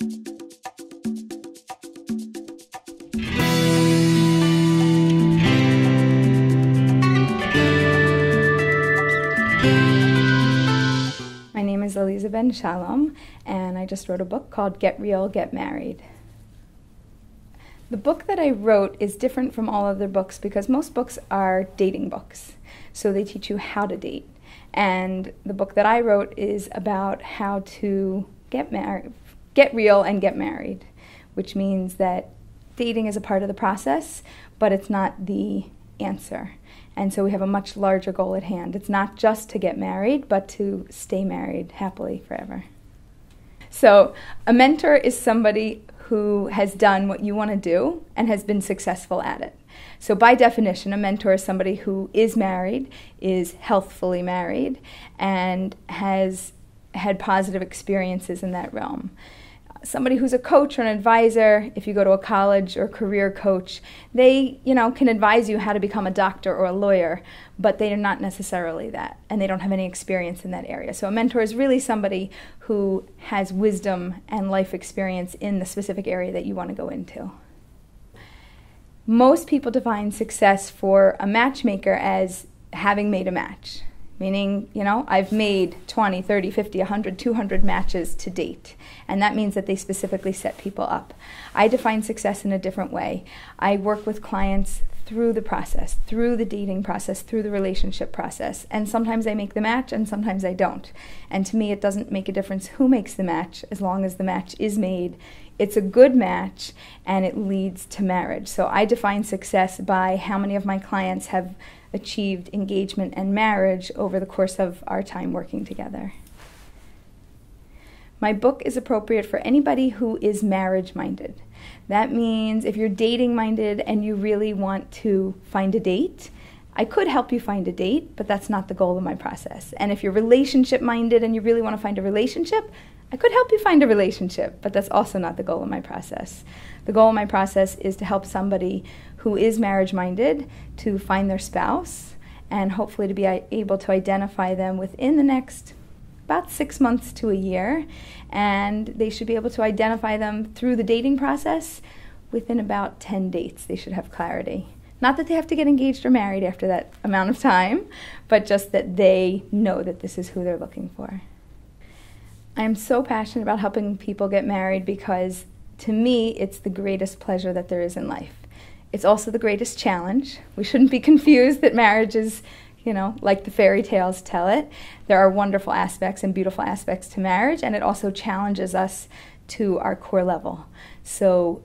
My name is Aleeza ben Shalom, and I just wrote a book called Get Real, Get Married. The book that I wrote is different from all other books because most books are dating books, so they teach you how to date. And the book that I wrote is about how to get real and get married, which means that dating is a part of the process, but it's not the answer. And so we have a much larger goal at hand. It's not just to get married, but to stay married happily forever. So a mentor is somebody who has done what you want to do and has been successful at it. So by definition, a mentor is somebody who is married, is healthfully married, and has had positive experiences in that realm. Somebody who's a coach or an advisor, if you go to a college or career coach, they, can advise you how to become a doctor or a lawyer, but they are not necessarily that, and they don't have any experience in that area. So a mentor is really somebody who has wisdom and life experience in the specific area that you want to go into. Most people define success for a matchmaker as having made a match. Meaning, I've made 20, 30, 50, 100, 200 matches to date. And that means that they specifically set people up. I define success in a different way. I work with clients through the process, through the dating process, through the relationship process. And sometimes I make the match and sometimes I don't. And to me, it doesn't make a difference who makes the match as long as the match is made. It's a good match and it leads to marriage. So I define success by how many of my clients have achieved engagement and marriage over the course of our time working together. My book is appropriate for anybody who is marriage-minded. That means if you're dating-minded and you really want to find a date, I could help you find a date, but that's not the goal of my process. And if you're relationship-minded and you really want to find a relationship, I could help you find a relationship, but that's also not the goal of my process. The goal of my process is to help somebody who is marriage-minded to find their spouse and hopefully to be able to identify them within the next about 6 months to a year. And they should be able to identify them through the dating process within about 10 dates. They should have clarity. Not that they have to get engaged or married after that amount of time, but just that they know that this is who they're looking for. I am so passionate about helping people get married because to me, it's the greatest pleasure that there is in life. It's also the greatest challenge. We shouldn't be confused that marriage is, like the fairy tales tell it. There are wonderful aspects and beautiful aspects to marriage, and it also challenges us to our core level. So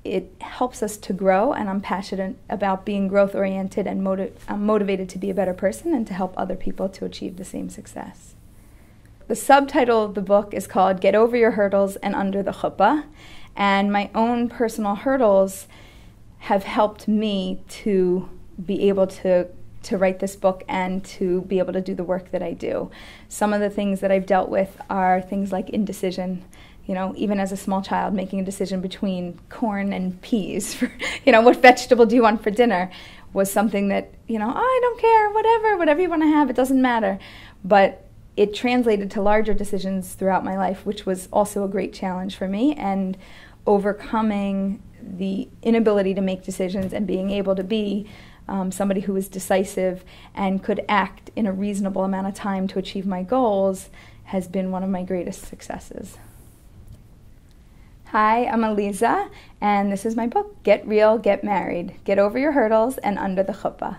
it helps us to grow, and I'm passionate about being growth-oriented and I'm motivated to be a better person and to help other people to achieve the same success. The subtitle of the book is called Get Over Your Hurdles and Under the Chuppah, and my own personal hurdles have helped me to be able to write this book and to be able to do the work that I do. Some of the things that I've dealt with are things like indecision. Even as a small child, making a decision between corn and peas for, what vegetable do you want for dinner was something that, I don't care, whatever you want to have, it doesn't matter. But it translated to larger decisions throughout my life, which was also a great challenge for me, and overcoming the inability to make decisions and being able to be somebody who was decisive and could act in a reasonable amount of time to achieve my goals has been one of my greatest successes. Hi, I'm Aleeza, and this is my book, Get Real, Get Married. Get Over Your Hurdles and Under the Chuppah.